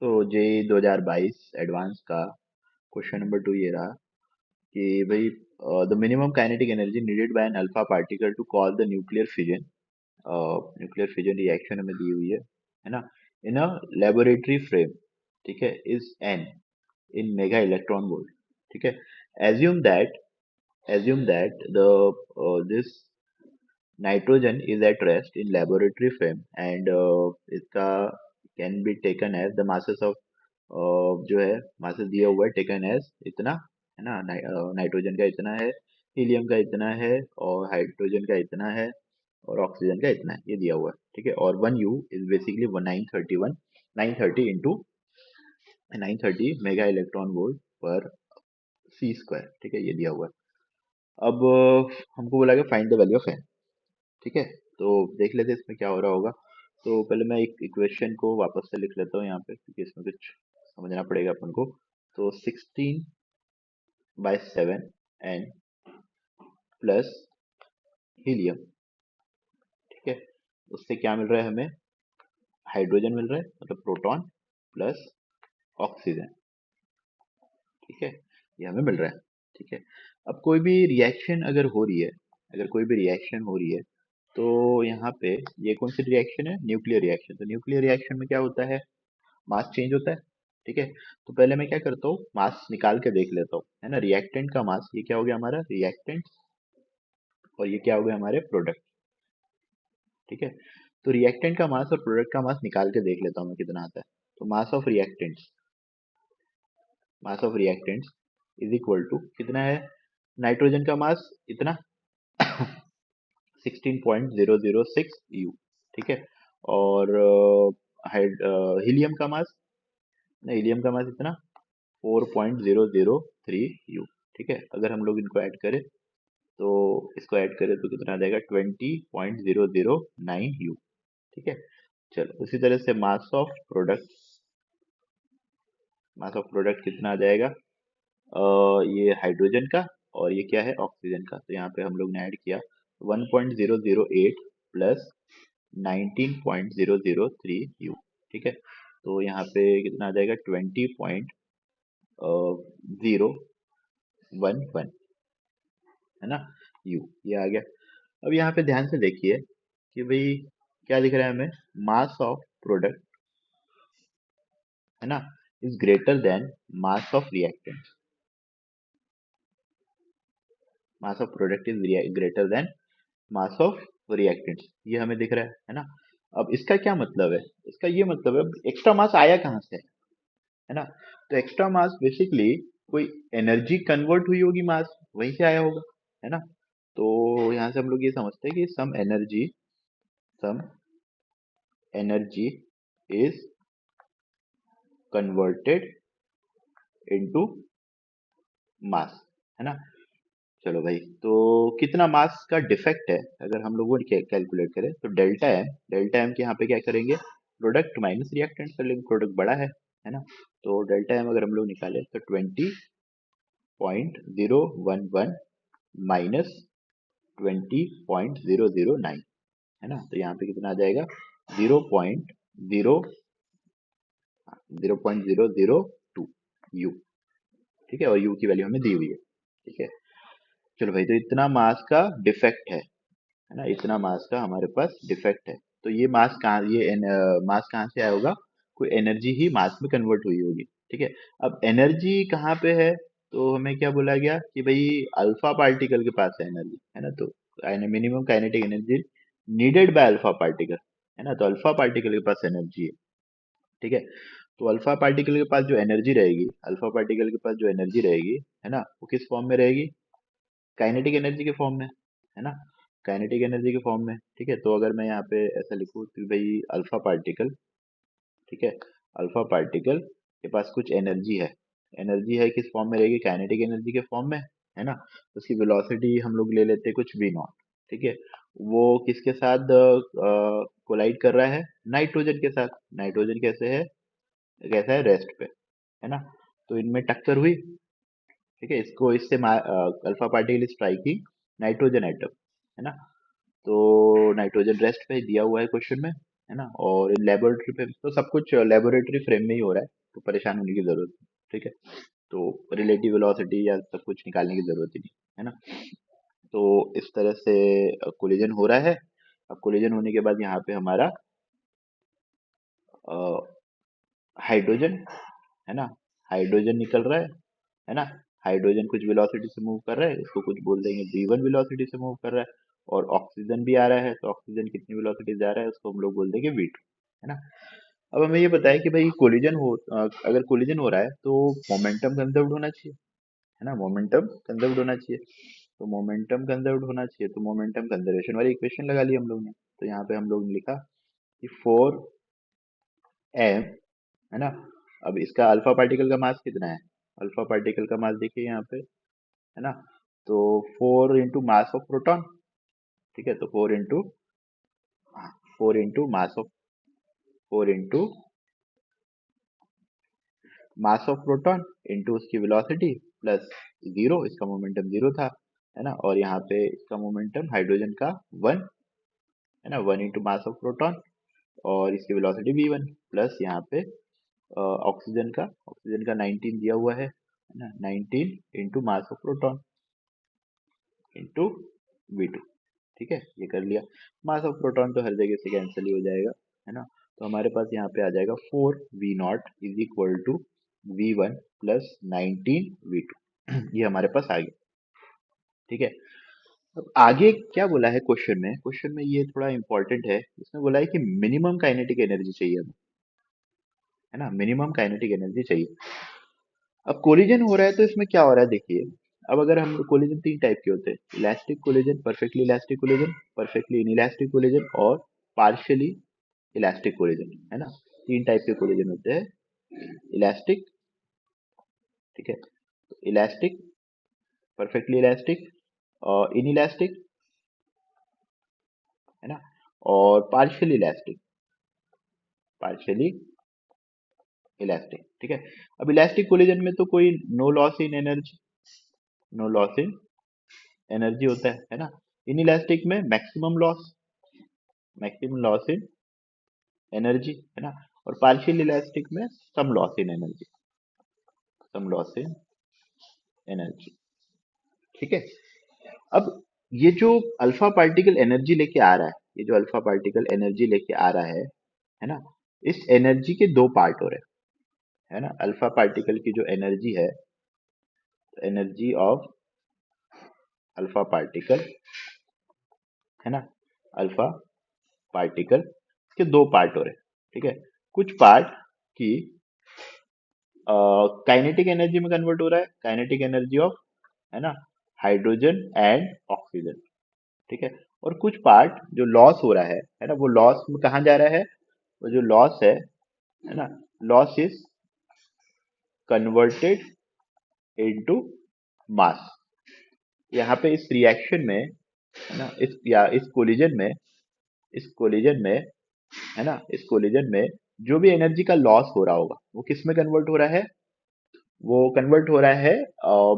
तो JEE 2022 advance का question number 2 ये रहा कि भाई the minimum kinetic energy needed by an alpha particle to cause the nuclear fission reaction हमें दी हुई है ना, इन अ लेबोरेटरी फ्रेम, ठीक है, is an in mega electron volt, ठीक है। Assume that assume that the this nitrogen is at rest in laboratory frame and इसका can be taken as the masses of जो है मासेस दिया हुआ है टेकन एज इतना, है ना, नाइट्रोजन का इतना है, हीलियम का इतना है, और हाइड्रोजन का इतना है, और ऑक्सीजन का इतना है, ये दिया हुआ है, ठीक है। और 1 U is basically 930 into 930 mega electron volt पर C², ठीक है, ये दिया हुआ है। अब हमको बोला गया find the value of n, ठीक है। तो देख लेते हैं इसमें क्या हो रहा होगा। तो पहले मैं एक इक्वेशन को वापस से लिख लेता हूँ यहाँ पे, क्योंकि इसमें कुछ समझना पड़ेगा अपन को। तो 16/7 एन प्लस हीलियम, ठीक है, उससे क्या मिल रहा है हमें, हाइड्रोजन मिल रहा है, मतलब प्रोटॉन प्लस ऑक्सीजन, ठीक है, ये हमें मिल रहा है, ठीक है। अब कोई भी रिएक्शन अगर हो रही है, अगर कोई भी रिएक्शन हो रही है, तो यहाँ पे ये कौन सी रिएक्शन है, न्यूक्लियर रिएक्शन। तो न्यूक्लियर रिएक्शन में क्या होता है, मास चेंज होता है, ठीक है। तो पहले मैं क्या करता हूँ, मास निकाल के देख लेता हूँ, है ना, रिएक्टेंट का मास, ये क्या हो गया हमारा रिएक्टेंट, और ये क्या हो गया हमारे प्रोडक्ट, ठीक है। तो रिएक्टेंट का मास और प्रोडक्ट का मास निकाल के देख लेता हूँ मैं कितना आता है। तो mass of reactants is equal to कितना है, नाइट्रोजन का मास इतना 16.006 U, ठीक है। और हीलियम का मास, हीलियम का मास इतना 4.003 U, ठीक है। अगर हम लोग इनको ऐड करें, तो इसको ऐड करें तो कितना आ जाएगा 20.009 U, ठीक है। चलो उसी तरह से मास ऑफ प्रोडक्ट कितना आ जाएगा, ये हाइड्रोजन का, और ये क्या है ऑक्सीजन का। तो यहाँ पे हम लोग ने ऐड किया 1.008 प्लस 19.003 U, ठीक है। तो यहाँ पे कितना आ जाएगा 20.011, है ना, U, ये आ गया। अब यहाँ पे ध्यान से देखिए कि भाई क्या दिख रहा है हमें, मास ऑफ प्रोडक्ट, है ना, is greater then mass of reactant, mass of product is greater then mass of reactants, ये हमें दिख रहा है ना। अब इसका क्या मतलब है, इसका ये मतलब है एक्स्ट्रा मास आया कहाँ से, है ना। तो एक्स्ट्रा मास बेसिकली कोई एनर्जी कन्वर्ट हुई होगी, मास वहीं से आया होगा, है ना। तो यहाँ से हम लोग ये समझते हैं कि some energy is converted into mass, है ना। चलो भाई, तो कितना मास का डिफेक्ट है अगर हम लोग वो कैलकुलेट करें, तो डेल्टा एम के यहाँ पे क्या करेंगे, प्रोडक्ट माइनस रिएक्टेंट कर लेंगे, प्रोडक्ट बड़ा है ना। तो डेल्टा एम अगर हम लोग निकाले तो 20.011 माइनस 20.009, है ना। तो यहाँ पे कितना आ जाएगा 0.002 U, ठीक है, और U की वैल्यू हमें दी हुई है, ठीक है। चलो भाई, तो इतना मास का डिफेक्ट है ना, इतना मास का हमारे पास डिफेक्ट है। तो ये मास कहाँ से आया होगा, कोई एनर्जी ही मास में कन्वर्ट हुई होगी, ठीक है। अब एनर्जी कहाँ पे है, तो हमें क्या बोला गया कि भाई अल्फा पार्टिकल के पास है एनर्जी, है ना। तो minimum kinetic energy needed by alpha particle, है ना। तो अल्फा पार्टिकल के पास एनर्जी है, ठीक है। तो अल्फा पार्टिकल के पास जो एनर्जी रहेगी, है ना, वो किस फॉर्म में रहेगी, काइनेटिक एनर्जी के फॉर्म में, है ना, काइनेटिक एनर्जी के फॉर्म में, ठीक है। तो अगर मैं यहाँ पे ऐसा लिखूँ कि भाई अल्फा पार्टिकल, ठीक है, अल्फा पार्टिकल के पास कुछ एनर्जी है किस फॉर्म में रहेगी, काइनेटिक एनर्जी के फॉर्म में, है ना। उसकी वेलोसिटी हम लोग ले लेते हैं कुछ v नॉट, ठीक है। वो किसके साथ कोलाइड कर रहा है, नाइट्रोजन के साथ। नाइट्रोजन कैसा है रेस्ट पे, है ना। तो इनमें टक्कर हुई, ठीक है, इसको इससे alpha particle striking nitrogen atom, है ना। तो नाइट्रोजन रेस्ट पे दिया हुआ है क्वेश्चन में, है ना। और लेबोरेटरी पे तो सब कुछ लेबोरेटरी फ्रेम में ही हो रहा है, तो परेशान होने की जरूरत नहीं, ठीक है। तो रिलेटिव वेलोसिटी या सब कुछ निकालने की जरूरत ही नहीं है ना। तो इस तरह से कोलिजन हो रहा है। अब कोलिजन होने के बाद यहाँ पे हमारा हाइड्रोजन, है ना, हाइड्रोजन निकल रहा है ना। हाइड्रोजन कुछ वेलोसिटी से मूव कर रहा है, इसको कुछ बोल देंगे v1 वेलोसिटी से मूव कर रहा है। और ऑक्सीजन भी आ रहा है, तो ऑक्सीजन कितनी वेलोसिटी जा रहा है उसको हम लोग बोल देंगे v2, है ना। अब हमें ये बताया कि भाई अगर कोलिजन हो रहा है तो मोमेंटम कंजर्व्ड होना चाहिए, है ना, मोमेंटम कंजर्व्ड होना चाहिए। तो मोमेंटम कंजर्व्ड होना चाहिए, तो मोमेंटम कंजर्वेशन वाली इक्वेशन लगा ली हम लोग ने। तो यहाँ पे हम लोग ने लिखा कि 4m, है ना। अब इसका अल्फा पार्टिकल का मास कितना है? अल्फा पार्टिकल का मास देखिए यहाँ पे, है ना। तो 4 इंटू मास ऑफ प्रोटॉन, ठीक है। तो 4 इंटू इंटू उसकी वेलोसिटी प्लस जीरो, इसका मोमेंटम जीरो था, है ना। और यहाँ पे इसका मोमेंटम हाइड्रोजन का 1, है ना, 1 इंटू मास ऑफ प्रोटॉन, और इसकी वेलोसिटी v1 प्लस यहाँ पे ऑक्सीजन का 19 दिया हुआ है ना, 19 into mass of proton into v2, ठीक है। ये कर लिया। मास ऑफ प्रोटॉन तो हर जगह से कैंसिल ही हो जाएगा, है ना। तो हमारे पास यहाँ पे आ जाएगा 4v0 is equal to v1 plus 19v2। ये हमारे पास आ गया, ठीक है। अब आगे क्या बोला है क्वेश्चन में? क्वेश्चन में ये थोड़ा इंपॉर्टेंट है, इसमें बोला है कि मिनिमम काइनेटिक एनर्जी चाहिए हमें, है ना, मिनिमम काइनेटिक एनर्जी चाहिए। अब कोलिजन हो रहा है तो इसमें क्या हो रहा है देखिए। अब अगर हम कोलिजन तीन टाइप के होते हैं: elastic collision, perfectly elastic collision, perfectly inelastic collision, और पार्शियली इलास्टिक कोलिजन, है ना। तीन टाइप के कोलिजन होते हैं: इलास्टिक, ठीक है, इलास्टिक, परफेक्टली इलास्टिक, और इनइलास्टिक, है ना, और पार्शियली इलास्टिक, पार्शियली इलास्टिक, ठीक है। अब इलास्टिक कोलिजन में तो कोई no loss in energy, no loss in energy होता है ना। इनइलास्टिक में maximum loss, maximum loss in energy, है ना। और पार्शियल इलास्टिक में some loss in energy, some loss in energy, ठीक है। अब ये जो अल्फा पार्टिकल एनर्जी लेके आ रहा है, ये जो अल्फा पार्टिकल एनर्जी लेके आ रहा है ना, इस एनर्जी के दो पार्ट हो रहे हैं, है ना। अल्फा पार्टिकल की जो एनर्जी है, एनर्जी ऑफ अल्फा पार्टिकल, है ना, अल्फा पार्टिकल के दो पार्ट हो रहे हैं, ठीक है। कुछ पार्ट की काइनेटिक एनर्जी में कन्वर्ट हो रहा है, काइनेटिक एनर्जी ऑफ, है ना, हाइड्रोजन एंड ऑक्सीजन, ठीक है। और कुछ पार्ट जो लॉस हो रहा है ना, वो लॉस में कहाँ जा रहा है? वो जो लॉस है ना, लॉस इज कन्वर्टेड इनटू मास। यहाँ पे इस रिएक्शन में, है ना, इस कोलिजन में, है ना, इस कोलिजन में जो भी एनर्जी का लॉस हो रहा होगा वो किस में कन्वर्ट हो रहा है? वो कन्वर्ट हो रहा है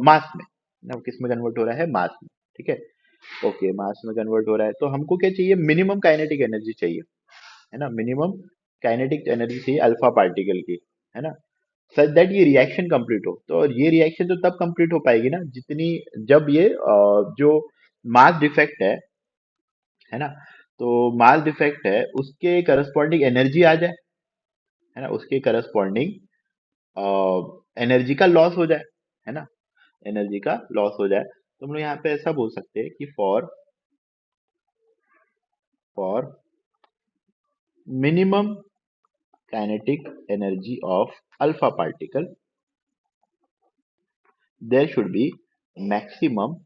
मास में, है ना, वो किस में कन्वर्ट हो रहा है? मास में, ठीक है। ओके, मास में कन्वर्ट हो रहा है, तो हमको क्या चाहिए? मिनिमम काइनेटिक एनर्जी चाहिए, है ना, मिनिमम काइनेटिक एनर्जी चाहिए अल्फा पार्टिकल की, है ना, सच दैट ये रिएक्शन कंप्लीट हो। तो ये रिएक्शन तो तब कंप्लीट हो पाएगी ना जितनी, जब ये जो मास डिफेक्ट है ना, तो मास डिफेक्ट है उसके करस्पॉन्डिंग एनर्जी आ जाए, है ना, उसके करस्पॉन्डिंग एनर्जी का लॉस हो जाए, है ना, एनर्जी का लॉस हो जाए। तो हम लोग यहाँ पे ऐसा बोल सकते हैं कि for minimum kinetic energy of alpha particle there should be maximum,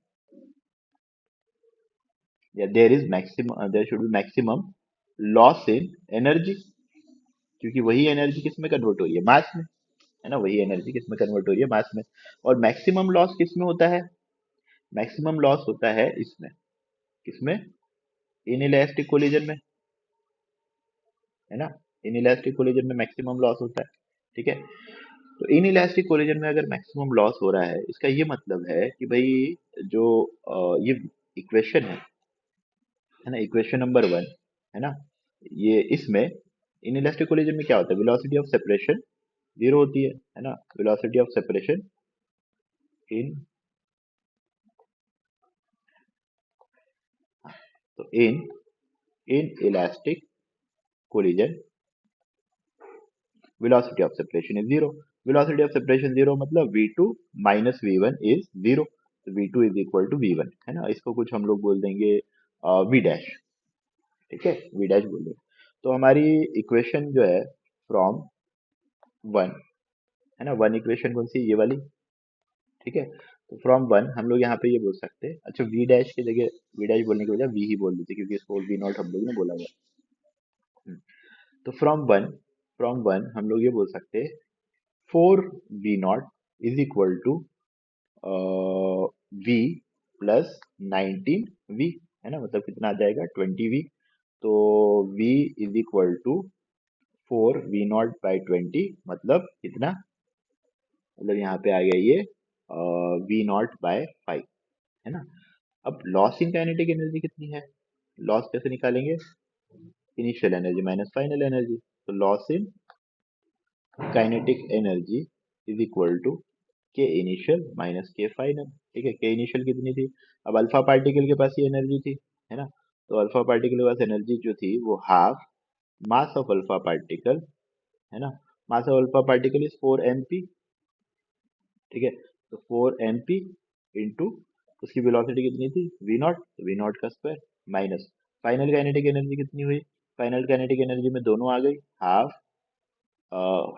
या there should be maximum loss in energy, क्योंकि वही एनर्जी किस में कन्वर्ट हो रही है? मास में, है ना, वही एनर्जी किस में कन्वर्ट हो रही है? मास में। और मैक्सिमम लॉस किस में होता है? मैक्सिमम लॉस होता है इसमें, किसमें? इनइलास्टिक कोलिजन में, है ना, इनइलास्टिक कोलिजन में मैक्सिमम लॉस होता है, ठीक है। तो इनइलास्टिक कोलिजन में अगर मैक्सिमम लॉस हो रहा है, इसका ये मतलब है कि भाई जो ये इक्वेशन है ना, इक्वेशन नंबर 1, है ना, ये इसमें इन इलास्टिक कोलिजन में क्या होता है, वेलोसिटी ऑफ सेपरेशन जीरो होती है ना, वेलोसिटी ऑफ सेपरेशन इन, तो in inelastic collision velocity of separation is zero. Velocity of separation zero मतलब v2 minus v1 is zero. तो v2 is equal to v1 है ना, इसको कुछ हम लोग बोल देंगे v डैश, ठीक है, v डैश बोल देंगे। तो हमारी इक्वेशन जो है फ्रॉम वन, है ना, वन इक्वेशन कौन सी, ये वाली, ठीक है। तो फ्रॉम वन हम लोग यहाँ पे ये बोल सकते हैं, अच्छा v डैश की जगह v डैश बोलने की बजाय v ही बोल देते क्योंकि इसको v नॉट हम लोग ने बोला हुआ है। तो फ्रॉम वन हम लोग ये बोल सकते हैं four v naught is equal to v plus 19v, है ना, मतलब कितना आ जाएगा 20v। तो v is equal to four v naught by 20 मतलब कितना, मतलब यहाँ पे आ गया ये वी नॉट बाय 5, है ना। अब लॉस इन काइनेटिक एनर्जी कितनी है, लॉस कैसे निकालेंगे, initial energy minus final energy. तो loss in kinetic energy is equal to K initial minus K final, ठीक है। के इनिशियल कितनी थी, अब अल्फा पार्टिकल के पास ये एनर्जी थी, है ना। तो अल्फा पार्टिकल के पास एनर्जी जो थी वो half mass of alpha particle, है ना, mass of alpha particle is 4 mp, ठीक है। तो 4 mp इंटू उसकी वेलोसिटी कितनी थी वी नॉट, वी नॉट का square minus final kinetic energy कितनी हुई, फाइनल काइनेटिक एनर्जी में दोनों आ गई, हाफ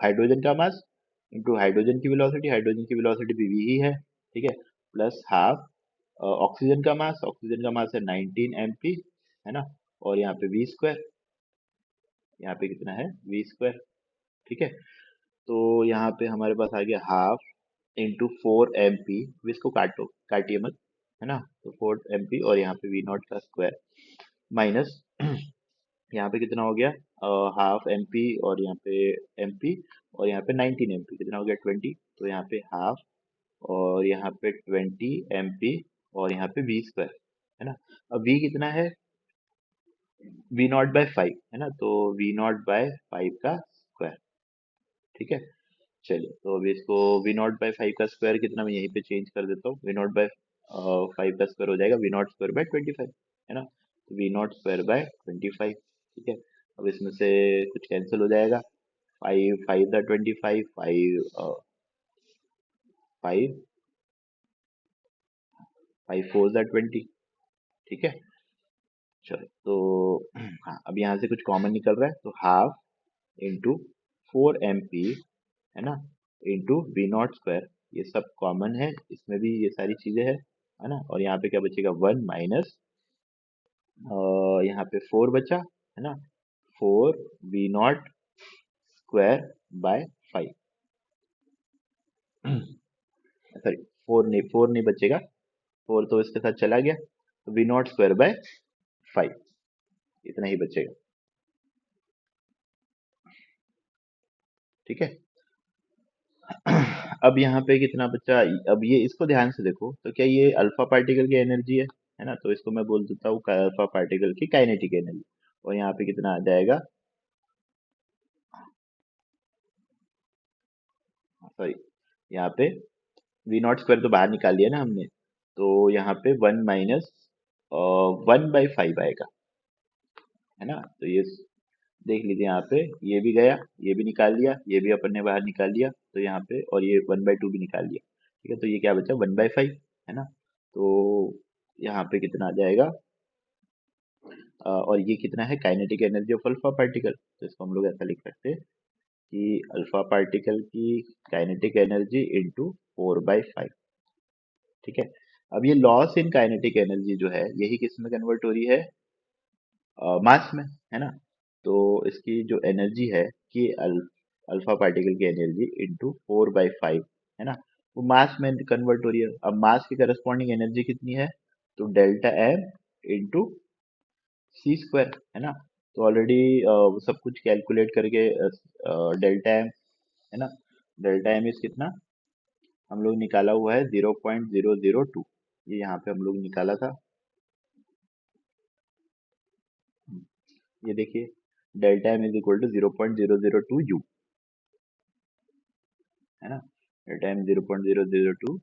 हाइड्रोजन का मास इंटू हाइड्रोजन की वेलोसिटी, हाइड्रोजन की वेलोसिटी भी v ही है, ठीक है, प्लस हाफ ऑक्सीजन का मास, ऑक्सीजन का मास है 19 mp, है ना, और यहाँ पे v स्क्वायर, यहाँ पे कितना है v स्क्वायर, ठीक है। तो यहाँ पे हमारे पास आ गया हाफ इंटू 4 mp, इसको काटो, काटिए मत, है ना। तो 4 mp और यहाँ पे वी नॉट का स्क्वायर माइनस यहाँ पे कितना हो गया हाफ एम पी और यहाँ पे एम पी और यहाँ पे 19 mp कितना हो गया 20, तो यहाँ पे हाफ और यहाँ पे 20 mp और यहाँ पे वी स्क्वायर, है ना। अब वी कितना है वी नॉट बाय 5, है ना, तो वी नॉट बाय 5 का स्क्वायर, ठीक है। चलिए तो अभी इसको वी नॉट बाई 5 का स्क्वायर कितना, मैं यहीं पे चेंज कर देता हूँ, वी नॉट बाय 5 का स्क्वायर हो जाएगा वी नॉट स्क्वायर बाय 25, है ना, तो वी नॉट स्क्वायर बाय 25, ठीक है। अब इसमें से कुछ कैंसिल हो जाएगा, 5 5 द 25, 5 5 4 द 20, ठीक है। चलो तो हाँ अब यहाँ से कुछ कॉमन निकल रहा है, तो हाफ इंटू 4 mp, है ना, इंटू वी नॉट स्क्वायर, ये सब कॉमन है, इसमें भी ये सारी चीजें है ना, और यहाँ पे क्या बचेगा वन माइनस यहाँ पे 4 बचा, है ना, 4 v not square by 5, sorry 4 नहीं बचेगा, 4 तो इसके साथ चला गया, तो वी नॉट स्क्वायर बाय 5 इतना ही बचेगा, ठीक है। अब यहाँ पे कितना बचा, अब ये इसको ध्यान से देखो, तो क्या ये अल्फा पार्टिकल की एनर्जी है ना, तो इसको मैं बोल देता हूँ अल्फा पार्टिकल की काइनेटिक एनर्जी, और यहाँ पे कितना आ जाएगा, सॉरी यहाँ पे वी नॉट स्क्वायर तो बाहर निकाल लिया ना हमने, तो यहाँ पे वन माइनस 1/5 आएगा, है ना। तो ये देख लीजिए यहाँ पे ये भी गया, ये भी निकाल लिया, ये भी अपन ने बाहर निकाल लिया, तो यहाँ पे और ये 1/2 भी निकाल लिया, ठीक है। तो ये क्या बचा 1/5, है ना। तो यहाँ पे कितना आ जाएगा और ये कितना है kinetic energy of alpha particle, तो इसको हम लोग ऐसा लिख सकते हैं कि अल्फा पार्टिकल की काइनेटिक एनर्जी इंटू 4/5, ठीक है। अब ये लॉस इन काइनेटिक एनर्जी जो है यही किस में कन्वर्ट हो रही है मास में, है ना। तो इसकी जो एनर्जी है कि अल्फा पार्टिकल की एनर्जी इंटू 4/5, है ना, वो मास में कन्वर्ट हो रही है। अब मास की करस्पॉन्डिंग एनर्जी कितनी है, तो डेल्टा एम इंटू सी स्क्वायर, है ना। तो ऑलरेडी सब कुछ कैलकुलेट करके डेल्टा एम, है ना, डेल्टा एम इज कितना हम लोग निकाला हुआ है 0.002, ये यहाँ पे हम लोग निकाला था, ये देखिए delta m is equal to 0.002 u, है ना। डेल्टा एम 0.002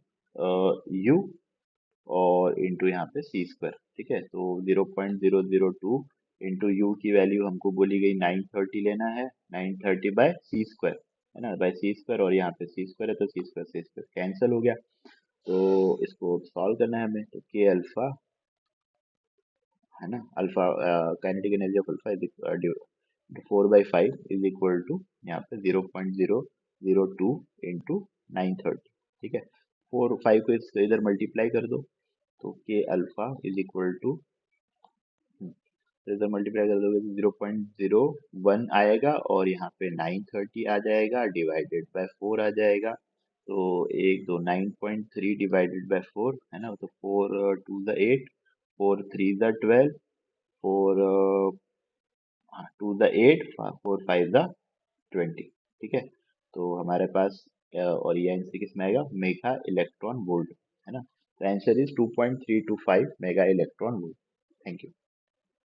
यू और इंटू यहाँ पे सी स्क्वायर, ठीक है। तो 0.002 इंटू यू की वैल्यू हमको बोली गई 930 लेना है, 930 बाय सी स्क्वायर, है ना, बाय सी स्क्वायर, और यहाँ पे सी स्क्वायर है तो सी स्क्वायर से स्क्वायर कैंसिल हो गया। तो इसको सॉल्व करना है हमें, तो के अल्फा, है ना, alpha kinetic energy of alpha is 4/5 is equal to यहाँ पे 0.002 इंटू 930, ठीक है। 4 5 को इधर मल्टीप्लाई कर दो, तो के अल्फा इज इक्वल टू, तो इधर मल्टीप्लाई कर दोगे तो 0.01 आएगा, और यहाँ पे 930 आ जाएगा, डिवाइडेड बाय 4 आ जाएगा। तो एक दो 9.3 डिवाइडेड बाय 4, है ना, तो 4 2 ज़ 8, 4 3 ज़ 12, 4 2 ज़ 8, 4 5 ज़ 20, ठीक है। तो हमारे पास और ये आंसर किस में आएगा, मेगा इलेक्ट्रॉन वोल्ट, है ना। तो answer is 2.325 mega electron volt. Thank you.